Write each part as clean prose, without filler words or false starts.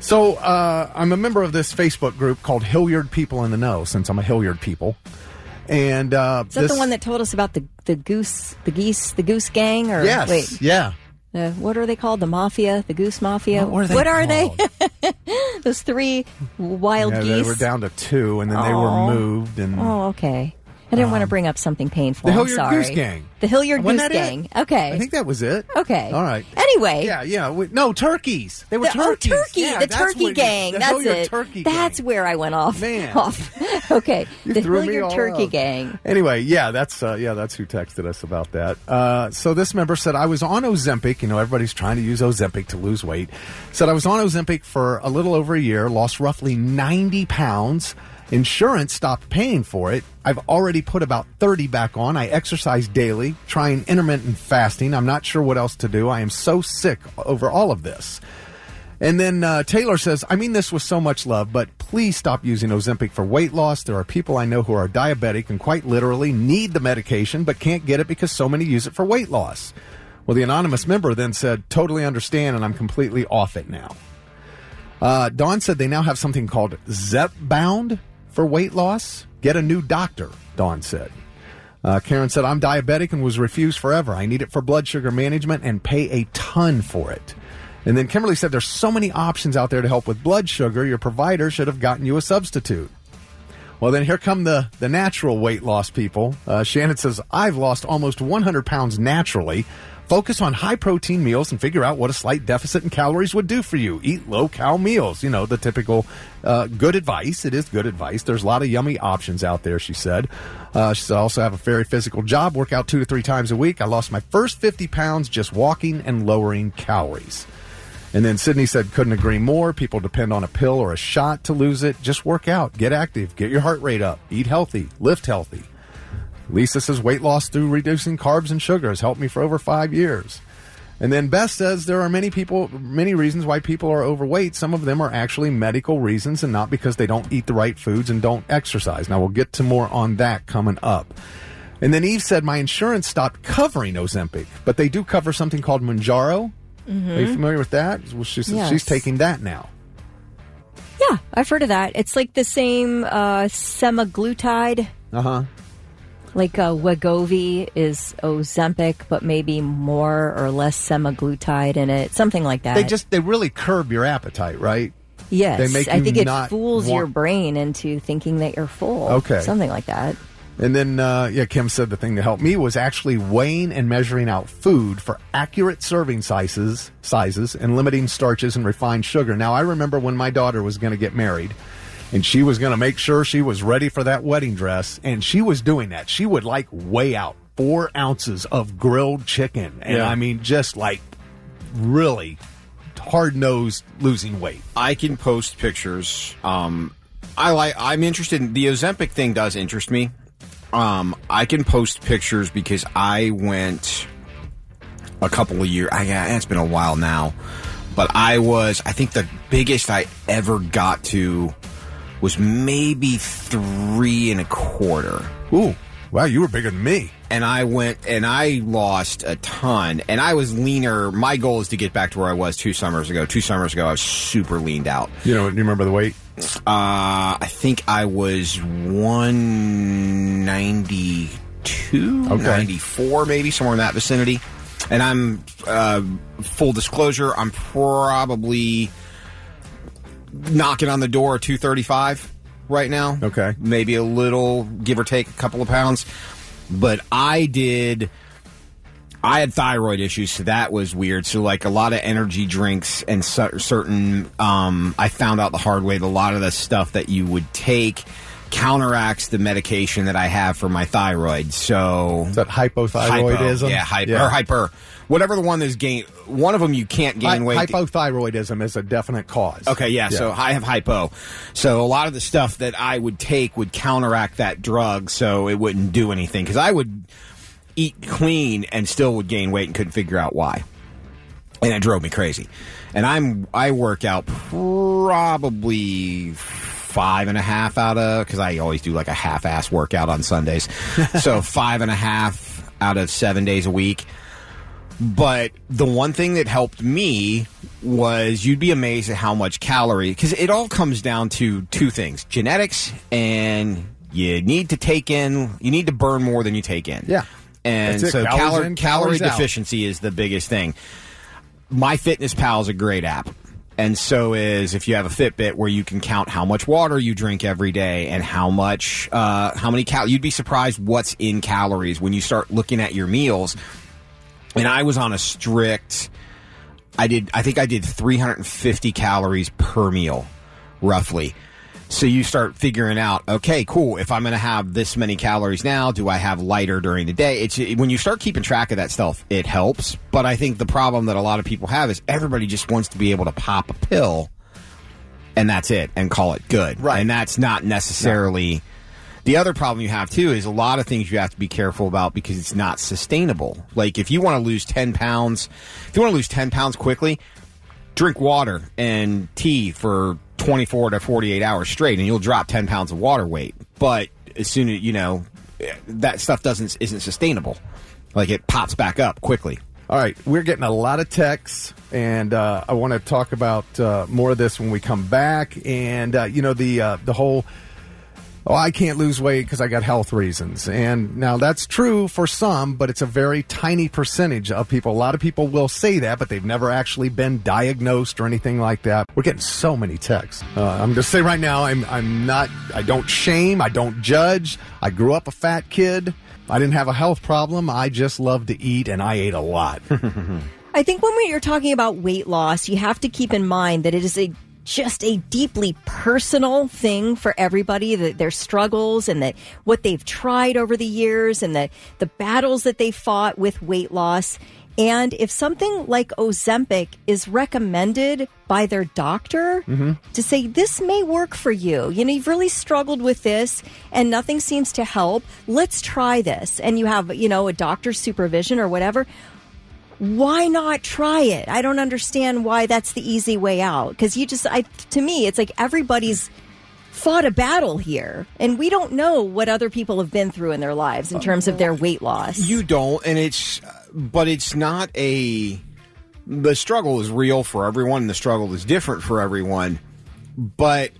So I'm a member of this Facebook group called Hilliard People in the Know, since I'm a Hilliard people. And is that the one that told us about the goose gang? Or yes, wait, yeah. What are they called? The mafia, the goose mafia. What are they? Those 3 wild geese. They were down to 2, and then they were moved. And okay. I didn't want to bring up something painful. The Hilliard I'm sorry. Goose Gang. The Hilliard Wasn't Goose that Gang. it? Okay. I think that was it. Okay. All right. Anyway. Yeah. No, turkeys. They were turkeys. Turkey. Yeah, the Turkey Gang. That's Hilliard it. Turkey That's Gang. where I went off. Man. Okay. You The threw me Hilliard all Turkey off. Gang. Anyway, that's who texted us about that. So this member said, I was on Ozempic. Everybody's trying to use Ozempic to lose weight. Said, I was on Ozempic for a little over a year, lost roughly 90 pounds. Insurance stopped paying for it. I've already put about 30 back on. I exercise daily, trying intermittent fasting. I'm not sure what else to do. I am so sick over all of this. And then Taylor says, I mean this with so much love, but please stop using Ozempic for weight loss. There are people I know who are diabetic and quite literally need the medication, but can't get it because so many use it for weight loss. Well, the anonymous member then said, totally understand, and I'm completely off it now. Dawn said they now have something called Zepbound for weight loss. Get a new doctor, Dawn said. Karen said, I'm diabetic and was refused forever. I need it for blood sugar management and pay a ton for it. And then Kimberly said, there's so many options out there to help with blood sugar. Your provider should have gotten you a substitute. Well, then here come the natural weight loss people. Shannon says, I've lost almost 100 pounds naturally. Focus on high-protein meals and figure out what a slight deficit in calories would do for you. Eat low-cal meals. The typical good advice. It is good advice. There's a lot of yummy options out there, she said. She said, I also have a very physical job, work out 2 to 3 times a week. I lost my first 50 pounds just walking and lowering calories. And then Sydney said, couldn't agree more. People depend on a pill or a shot to lose it. Just work out, get active, get your heart rate up, eat healthy, lift healthy. Lisa says, weight loss through reducing carbs and sugar has helped me for over 5 years. And then Beth says there are many reasons why people are overweight. Some of them are actually medical reasons and not because they don't eat the right foods and don't exercise. Now, we'll get to more on that coming up. And then Eve said, my insurance stopped covering Ozempic, but they do cover something called Mounjaro. Mm-hmm. Are you familiar with that? Well, she says she's taking that now. Yeah, I've heard of that. It's like the same semaglutide. Uh-huh. Like Wegovy is Ozempic, but maybe more or less semaglutide in it. Something like that. They really curb your appetite, right? Yes. They make you I think it not fools your brain into thinking that you're full. Okay. Something like that. And then, Kim said the thing that helped me was actually weighing and measuring out food for accurate serving sizes and limiting starches and refined sugar. Now, I remember when my daughter was going to get married, and she was going to make sure she was ready for that wedding dress, and she was doing that. She would, weigh out 4 ounces of grilled chicken. And, I mean, just, really hard-nosed losing weight. I can post pictures. I'm interested. The Ozempic thing does interest me. I can post pictures because I went a couple of years. It's been a while now, but I think the biggest I ever got to was maybe 3 1/4. Ooh, wow, you were bigger than me. And I went and I lost a ton, and I was leaner. My goal is to get back to where I was 2 summers ago. 2 summers ago, I was super leaned out. Do you remember the weight? I think I was 192, 94, maybe, somewhere in that vicinity. And I'm, full disclosure, I'm probably knocking on the door of 235 right now. Okay. Maybe a little, give or take a couple of pounds. But I had thyroid issues, so that was weird. So, a lot of energy drinks and certain, I found out the hard way that a lot of the stuff that you would take counteracts the medication that I have for my thyroid. So is that hypothyroidism? Or hyper. Whatever the one is one of them you can't gain weight. Hypothyroidism is a definite cause. Okay, yeah, so I have hypo. So a lot of the stuff that I would take would counteract that drug, so it wouldn't do anything. Because I would eat clean and still would gain weight and couldn't figure out why. And it drove me crazy. And I work out probably 5.5 out of, because I always do a half-ass workout on Sundays. So 5.5 out of 7 days a week. But the one thing that helped me was you'd be amazed at how much calorie, because it all comes down to two things: genetics, and you need to burn more than you take in. Yeah. And so calorie deficiency is the biggest thing. MyFitnessPal is a great app. And so is if you have a Fitbit where you can count how much water you drink every day and how many calories. You'd be surprised what's in calories when you start looking at your meals. And I was on a strict, I think I did 350 calories per meal, roughly. So you start figuring out, okay, cool, if I'm going to have this many calories now, do I have lighter during the day? When you start keeping track of that stuff, it helps. But I think the problem that a lot of people have is everybody just wants to be able to pop a pill and that's it and call it good. Right. And that's not necessarily... No. The other problem you have, too, is a lot of things you have to be careful about because it's not sustainable. Like, if you want to lose 10 pounds, quickly, drink water and tea for 24 to 48 hours straight, and you'll drop 10 pounds of water weight. But as soon as, that stuff isn't sustainable. Like, it pops back up quickly. All right, we're getting a lot of texts, and I want to talk about more of this when we come back. And, the whole... Oh, I can't lose weight because I got health reasons. And now that's true for some, but it's a very tiny percentage of people. A lot of people will say that, but they've never actually been diagnosed or anything like that. We're getting so many texts. I'm going to say right now, I don't shame, I don't judge. I grew up a fat kid. I didn't have a health problem. I just love to eat, and I ate a lot. I think when you're talking about weight loss, you have to keep in mind that it is just a deeply personal thing for everybody, that their struggles and that what they've tried over the years and the battles that they fought with weight loss. And if something like Ozempic is recommended by their doctor to say, this may work for you, you've really struggled with this and nothing seems to help, let's try this. And you have, a doctor's supervision or whatever. Why not try it? I don't understand why that's the easy way out. Because to me, it's like everybody's fought a battle here. And we don't know what other people have been through in their lives in terms of their weight loss. You don't. But it's not the struggle is real for everyone. And the struggle is different for everyone. But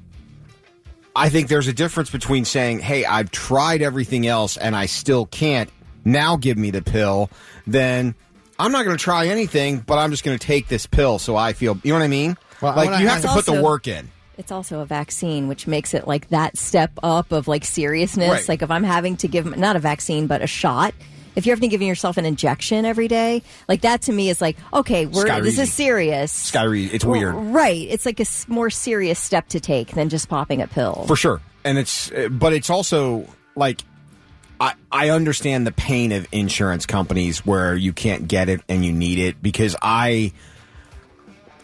I think there's a difference between saying, hey, I've tried everything else and I still can't. Now give me the pill. Then... I'm not going to try anything, but I'm just going to take this pill so I feel... You know what I mean? Well, you have to put the work in. It's also a vaccine, which makes it like that step up of like seriousness. Right. Like if I'm having to give... Not a vaccine, but a shot. If you're having to give yourself an injection every day, like that to me is like, okay, this is serious. It's weird. Right. It's like a more serious step to take than just popping a pill. For sure. And but it's also like... I understand the pain of insurance companies where you can't get it and you need it, because I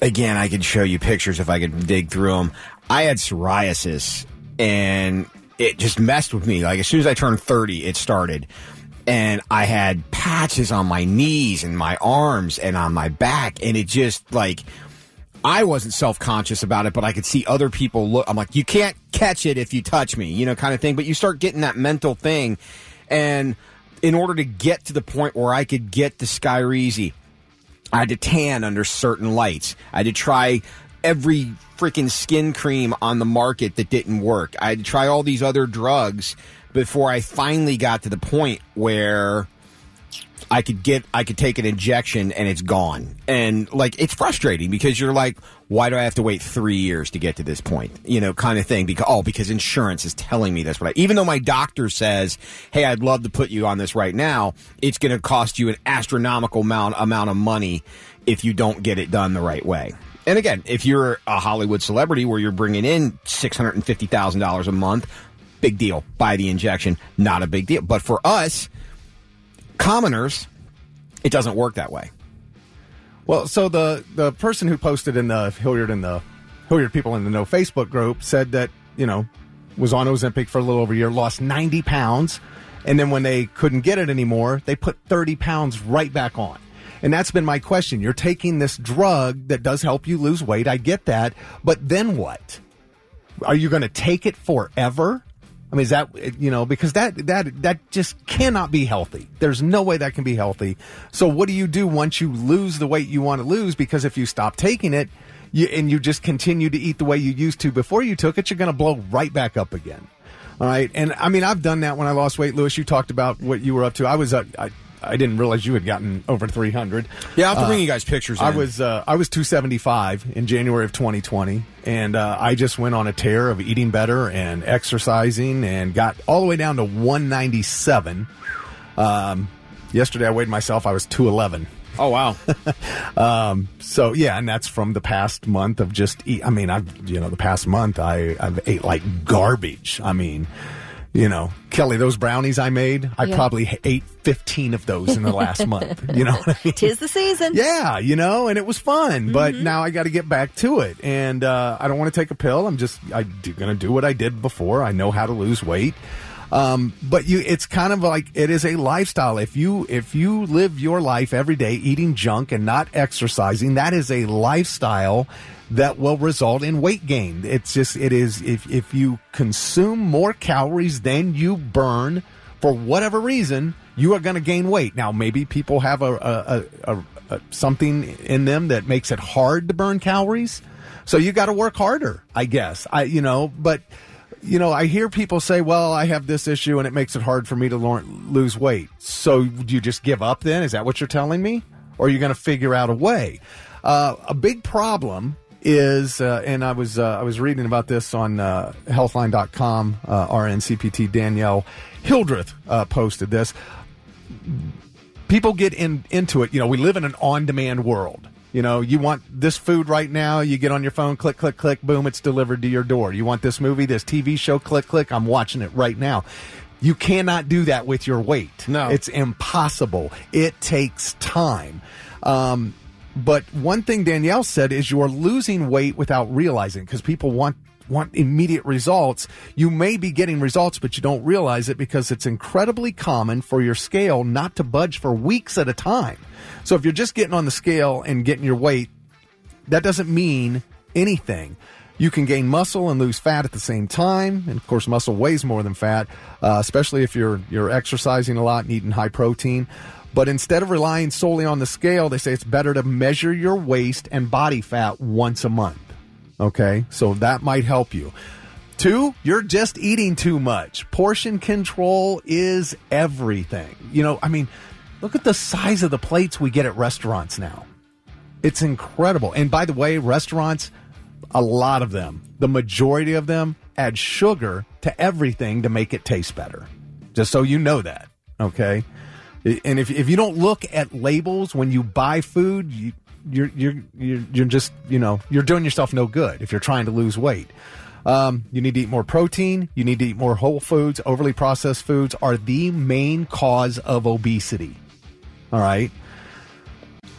could show you pictures if I could dig through them. I had psoriasis and it just messed with me. Like as soon as I turned 30, it started. And I had patches on my knees and my arms and on my back. And it just like, I wasn't self-conscious about it, but I could see other people look. I'm like, you can't catch it if you touch me, kind of thing. But you start getting that mental thing. And in order to get to the point where I could get the Surgeries, I had to tan under certain lights. I had to try every freaking skin cream on the market that didn't work. I had to try all these other drugs before I finally got to the point where I could take an injection and it's gone. And like, it's frustrating because you're like, why do I have to wait 3 years to get to this point? Kind of thing. Because insurance is telling me this. Even though my doctor says, hey, I'd love to put you on this right now, it's going to cost you an astronomical amount of money if you don't get it done the right way. And again, if you're a Hollywood celebrity where you're bringing in $650,000 a month, big deal. Buy the injection. Not a big deal. But for us commoners, it doesn't work that way. Well, so the person who posted in the Hilliard People in the Know Facebook group said that, was on Ozempic for a little over a year, lost 90 pounds, and then when they couldn't get it anymore, they put 30 pounds right back on. And that's been my question. You're taking this drug that does help you lose weight. I get that. But then what? Are you going to take it forever? I mean, is that, because that just cannot be healthy. There's no way that can be healthy. So what do you do once you lose the weight you want to lose? Because if you stop taking it and you just continue to eat the way you used to before you took it, you're going to blow right back up again. All right. And I mean, I've done that when I lost weight. Lewis, you talked about what you were up to. I didn't realize you had gotten over 300. Yeah, I'll have to bring you guys pictures. I was 275 in January of 2020, and I just went on a tear of eating better and exercising, and got all the way down to 197. Yesterday, I weighed myself. I was 211. Oh wow. So yeah, and that's from the past month of just eat. I mean, the past month I've ate like garbage. I mean, Kelly, those brownies I made, I probably ate 15 of those in the last month. You know what I mean? 'Tis the season. Yeah, and it was fun. But now I got to get back to it. And I don't want to take a pill. I'm going to do what I did before. I know how to lose weight. But it's kind of like, it is a lifestyle. If you live your life every day eating junk and not exercising, that is a lifestyle that will result in weight gain. If you consume more calories than you burn for whatever reason, you are going to gain weight. Now, maybe people have a something in them that makes it hard to burn calories. So you got to work harder, I guess. I hear people say, well, I have this issue and it makes it hard for me to lose weight. So do you just give up then? Is that what you're telling me? Or are you going to figure out a way? A big problem is, and I was reading about this on healthline.com, RNCPT Danielle Hildreth posted this. People get into it. We live in an on-demand world. You want this food right now, you get on your phone, click, click, click, boom, it's delivered to your door. You want this movie, this TV show, click, click, I'm watching it right now. You cannot do that with your weight. No. It's impossible. It takes time. But one thing Danielle said is you're losing weight without realizing, because people want immediate results. You may be getting results, but you don't realize it because it's incredibly common for your scale not to budge for weeks at a time. So if you're just getting on the scale and getting your weight, that doesn't mean anything. You can gain muscle and lose fat at the same time. And of course, muscle weighs more than fat, especially if you're exercising a lot and eating high protein. But instead of relying solely on the scale, they say it's better to measure your waist and body fat once a month. Okay, so that might help you. 2, you're just eating too much. Portion control is everything. Look at the size of the plates we get at restaurants now. It's incredible. And by the way, restaurants, a lot of them, the majority of them, add sugar to everything to make it taste better. Just so you know that, okay? And if you don't look at labels when you buy food, you're just, you're doing yourself no good if you're trying to lose weight. You need to eat more protein. You need to eat more whole foods. Overly processed foods are the main cause of obesity. All right.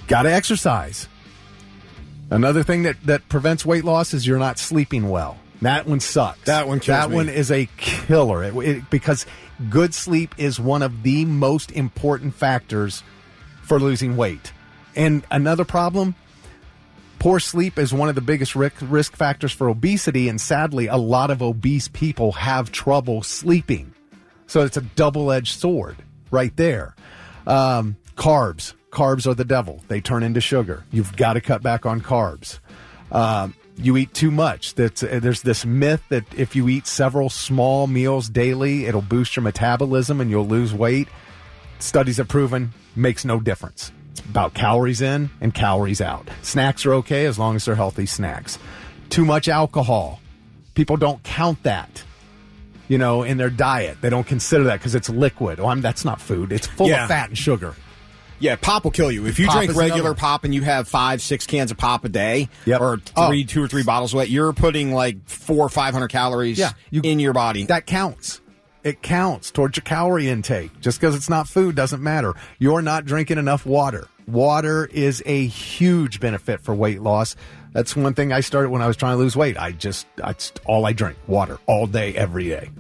Got to exercise. Another thing that prevents weight loss is you're not sleeping well. That one sucks. That one kills me. That one is a killer because good sleep is one of the most important factors for losing weight. And another problem, poor sleep is one of the biggest risk factors for obesity. And sadly, a lot of obese people have trouble sleeping. So it's a double-edged sword right there. Carbs. Carbs are the devil. They turn into sugar. You've got to cut back on carbs. You eat too much. There's this myth that if you eat several small meals daily, it'll boost your metabolism and you'll lose weight. Studies have proven makes no difference. It's about calories in and calories out. Snacks are okay as long as they're healthy snacks. Too much alcohol. People don't count that, in their diet. They don't consider that because it's liquid. That's not food. It's full of fat and sugar. Yeah, pop will kill you. If you Pop drink is regular another. pop and you have 5-6 cans of pop a day, Yep. or 2 or 3 bottles of it, you're putting like 400 or 500 calories in your body. That counts. It counts towards your calorie intake. Just because it's not food doesn't matter. You're not drinking enough water. Water is a huge benefit for weight loss. That's one thing I started when I was trying to lose weight. That's all I drink, water, all day, every day.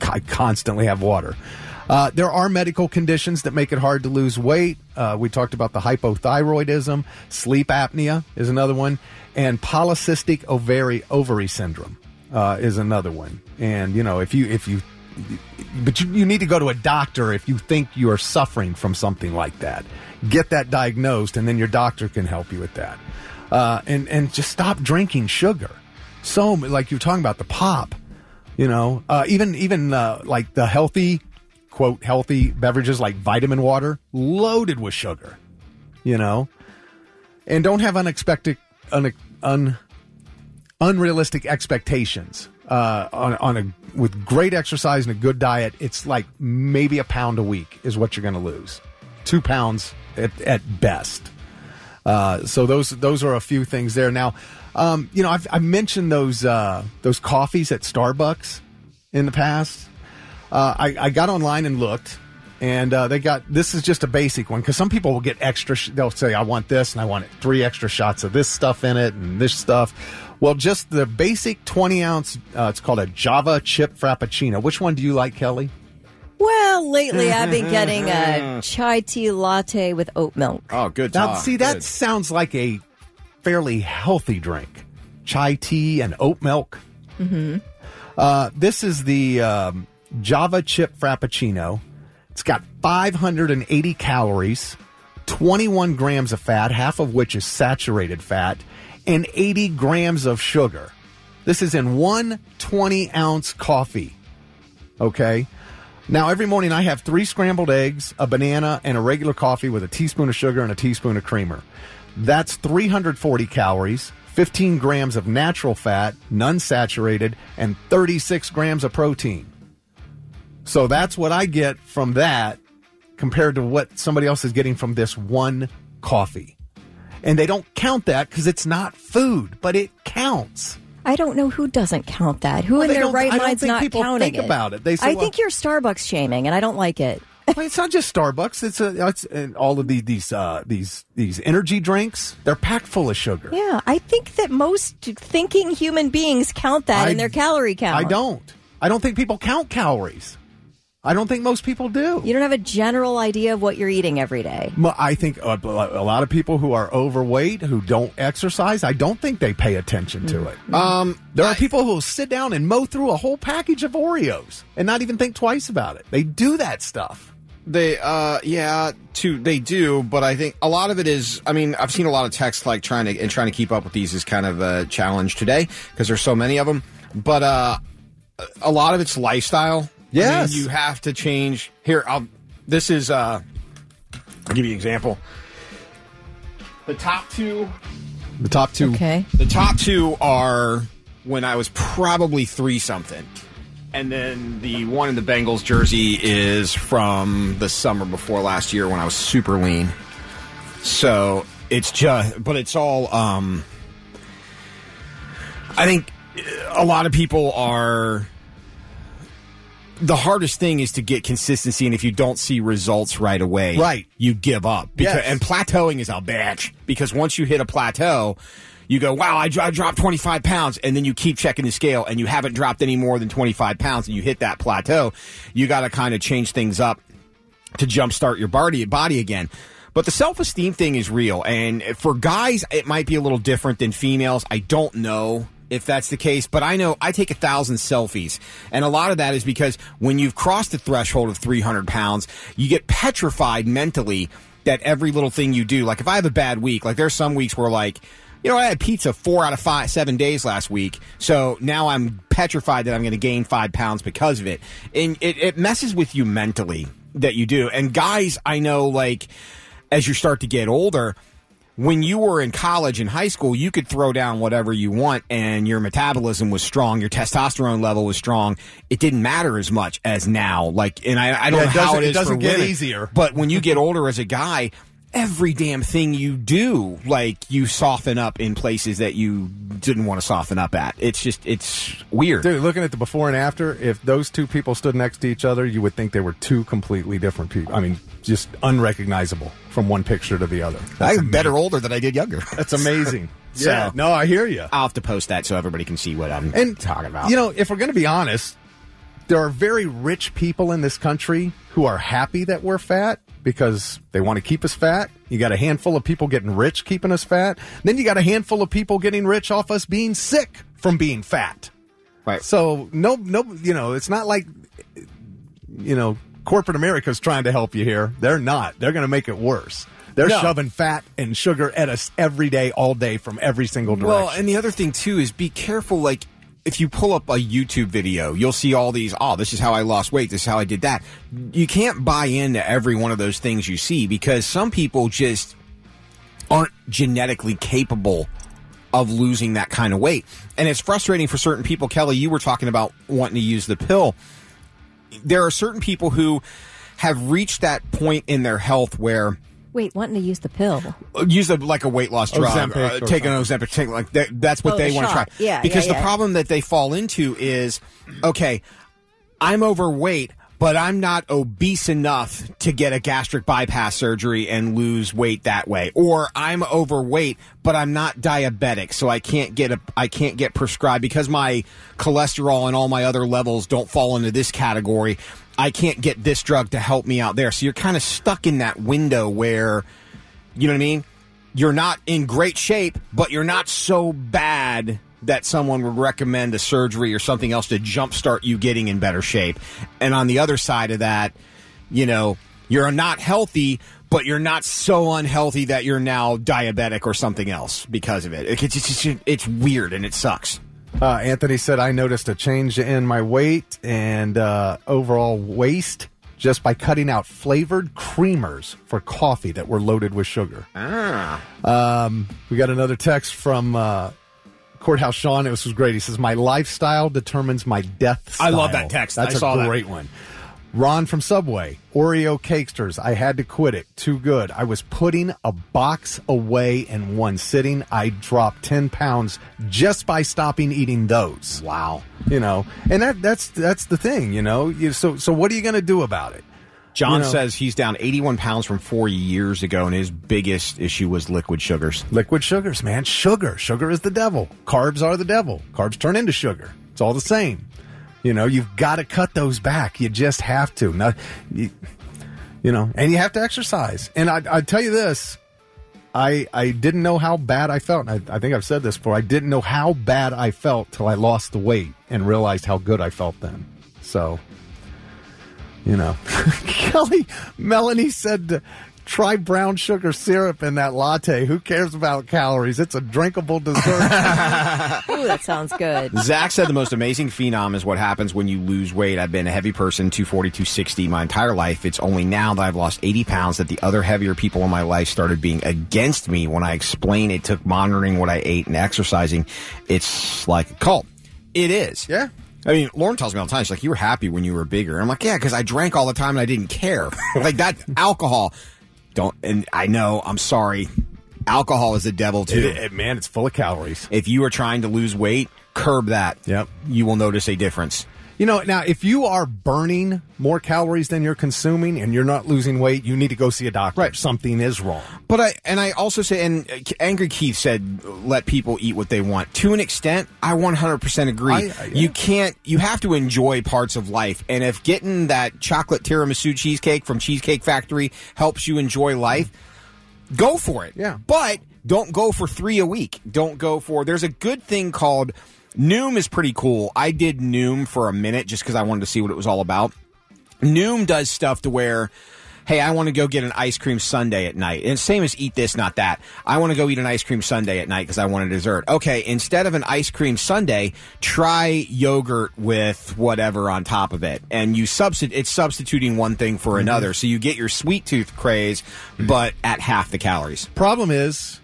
I constantly have water. There are medical conditions that make it hard to lose weight. We talked about the hypothyroidism. Sleep apnea is another one. And polycystic ovary syndrome is another one. And, if you but you need to go to a doctor if you think you are suffering from something like that. Get that diagnosed, and then your doctor can help you with that. And just stop drinking sugar. So, like you're talking about the pop, even like the healthy, quote, healthy beverages like vitamin water, loaded with sugar, and don't have unrealistic expectations. With great exercise and a good diet, it's like maybe a pound a week is what you're going to lose. 2 pounds at best. So those are a few things there. Now, I've mentioned those coffees at Starbucks in the past. I got online and looked, and this is just a basic one, because some people will get extra. They'll say, I want this, and I want 3 extra shots of this stuff in it and this stuff. Well, just the basic 20-ounce, it's called a Java Chip Frappuccino. Which one do you like, Kelly? Well, lately I've been getting a chai tea latte with oat milk. Oh, good Now, talk. see, that sounds like a fairly healthy drink. Chai tea and oat milk. Mm-hmm. This is the Java Chip Frappuccino. It's got 580 calories, 21 grams of fat, half of which is saturated fat, and 80 grams of sugar. This is in one 20-ounce coffee. Okay? Now, every morning I have 3 scrambled eggs, a banana, and a regular coffee with a teaspoon of sugar and a teaspoon of creamer. That's 340 calories, 15 grams of natural fat, none saturated, and 36 grams of protein. So that's what I get from that compared to what somebody else is getting from this one coffee. And they don't count that because it's not food, but it counts. I don't know who doesn't count that. Who in their right mind's not counting it? I don't think people think about it. They say, I think you're Starbucks shaming, and I don't like it. Well, it's not just Starbucks. It's all of these energy drinks. They're packed full of sugar. Yeah, I think that most thinking human beings count that in their calorie count. I don't think people count calories. I don't think most people do. You don't have a general idea of what you're eating every day. I think a lot of people who are overweight, who don't exercise, I don't think they pay attention to it. There are people who will sit down and mow through a whole package of Oreos and not even think twice about it. They do that stuff. They do, but I think a lot of it is, I've seen a lot of texts like trying to keep up with these is kind of a challenge today because there's so many of them. But a lot of it's lifestyle. Yes. You have to change. Here, I'll give you an example. The top two. Okay. The top 2 are when I was probably 3-something. And then the one in the Bengals jersey is from the summer before last year when I was super lean. So but it's all, I think a lot of people are, the hardest thing is to get consistency, and if you don't see results right away, you give up. And plateauing is a bitch, because once you hit a plateau, you go, wow, I dropped 25 pounds, and then you keep checking the scale, and you haven't dropped any more than 25 pounds, and you hit that plateau. You got to kind of change things up to jumpstart your body again. But the self-esteem thing is real, and for guys, it might be a little different than females. I don't know if that's the case, but I know I take 1,000 selfies, and a lot of that is because when you've crossed the threshold of 300 pounds, you get petrified mentally that every little thing you do, like if I have a bad week, like there's some weeks where I had pizza 4 out of 7 days last week, so now I'm petrified that I'm going to gain 5 pounds because of it, and it messes with you mentally that you do. And guys, I know, like, as you start to get older, when you were in college and high school, you could throw down whatever you want and your metabolism was strong, your testosterone level was strong. It didn't matter as much as now. And I don't know how it is for women. It doesn't get easier. But when you get older as a guy, every damn thing you do, you soften up in places that you didn't want to soften up at. It's weird. Dude, looking at the before and after, if those two people stood next to each other, you would think they were 2 completely different people. Just unrecognizable from one picture to the other. I'm better older than I did younger. That's amazing. Yeah, no, I hear you. I'll have to post that so everybody can see what I'm talking about. If we're going to be honest, there are very rich people in this country who are happy that we're fat because they want to keep us fat. You got a handful of people getting rich keeping us fat. Then you got a handful of people getting rich off us being sick from being fat. Right. So no, it's not like corporate America's trying to help you here. They're not. They're going to make it worse. They're shoving fat and sugar at us every day, all day, from every single direction. Well, and the other thing, too, is be careful. Like, if you pull up a YouTube video, you'll see all these, this is how I lost weight, this is how I did that. You can't buy into every one of those things you see, because some people just aren't genetically capable of losing that kind of weight. And it's frustrating for certain people. Kelly, you were talking about wanting to use the pill. There are certain people who have reached that point in their health where... Wait, wanting to use the pill? Use like a weight loss drug. Ozempic take an Ozempic. That's what they want to try. Yeah, because the problem that they fall into is, okay, I'm overweight, but I'm not obese enough to get a gastric bypass surgery and lose weight that way. Or I'm overweight, but I'm not diabetic, so I can't get prescribed because my cholesterol and all my other levels don't fall into this category. I can't get this drug to help me out there. So you're kind of stuck in that window where, you know what I mean? You're not in great shape, but you're not so bad that someone would recommend a surgery or something else to jumpstart you getting in better shape. And on the other side of that, you're not healthy, but you're not so unhealthy that you're now diabetic or something else because of it. It's weird and it sucks. Anthony said, I noticed a change in my weight and overall waist just by cutting out flavored creamers for coffee that were loaded with sugar. We got another text from Courthouse Sean. This was great. He says, my lifestyle determines my death style. I love that text. That's a great one. Ron from Subway, Oreo Cakesters. I had to quit it. Too good. I was putting a box away in one sitting. I dropped 10 pounds just by stopping eating those. Wow. And that's the thing, So what are you going to do about it? John says he's down 81 pounds from 4 years ago, and his biggest issue was liquid sugars. Liquid sugars, man. Sugar is the devil. Carbs are the devil. Carbs turn into sugar. It's all the same. You've got to cut those back. You just have to. And you have to exercise. And I tell you this, I didn't know how bad I felt. I think I've said this before. I didn't know how bad I felt till I lost the weight and realized how good I felt then. So, Kelly, Melanie said, try brown sugar syrup in that latte. Who cares about calories? It's a drinkable dessert. Ooh, that sounds good. Zach said the most amazing phenom is what happens when you lose weight. I've been a heavy person, 240, 260 my entire life. It's only now that I've lost 80 pounds that the other heavier people in my life started being against me when I explained it took monitoring what I ate and exercising. It's like a cult. It is. Yeah. I mean, Lauren tells me all the time, she's like, you were happy when you were bigger. And I'm like, yeah, because I drank all the time and I didn't care. Like that alcohol. And I know, I'm sorry, alcohol is the devil too. Man, it's full of calories. If you are trying to lose weight, curb that. Yep. You will notice a difference. Now, if you are burning more calories than you're consuming and you're not losing weight, you need to go see a doctor. Right. Something is wrong. But I also say, and Angry Keith said, let people eat what they want. To an extent, I 100% agree. You have to enjoy parts of life. And if getting that chocolate tiramisu cheesecake from Cheesecake Factory helps you enjoy life, go for it. Yeah. But don't go for 3 a week. There's a good thing called Noom is pretty cool. I did Noom for a minute just because I wanted to see what it was all about. Noom does stuff to where, hey, I want to go get an ice cream sundae at night. And same as eat this, not that. I want to go eat an ice cream sundae at night because I want a dessert. Okay, instead of an ice cream sundae, try yogurt with whatever on top of it. And it's substituting one thing for another. So you get your sweet tooth craze, but at half the calories. Problem is,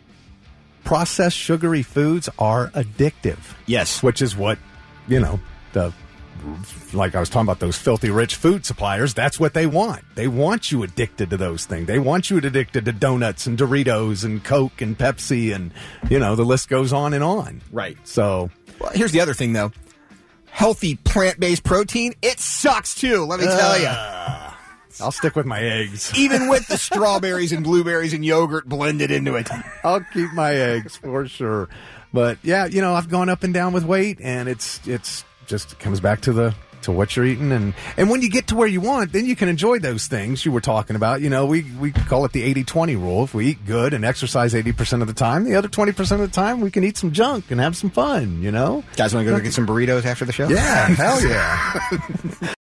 processed sugary foods are addictive. Yes. Which is what, like I was talking about those filthy rich food suppliers, that's what they want. They want you addicted to those things. They want you addicted to donuts and Doritos and Coke and Pepsi and, the list goes on and on. Right. So. Well, here's the other thing, though. Healthy plant-based protein, it sucks, too, let me tell you. I'll stick with my eggs. Even with the strawberries and blueberries and yogurt blended into it. I'll keep my eggs for sure. But yeah, I've gone up and down with weight, and it's just comes back to what you're eating, and when you get to where you want, then you can enjoy those things you were talking about. We call it the 80-20 rule. If we eat good and exercise 80% of the time, the other 20% of the time we can eat some junk and have some fun. Guys want to go get some burritos after the show? Yeah, hell yeah.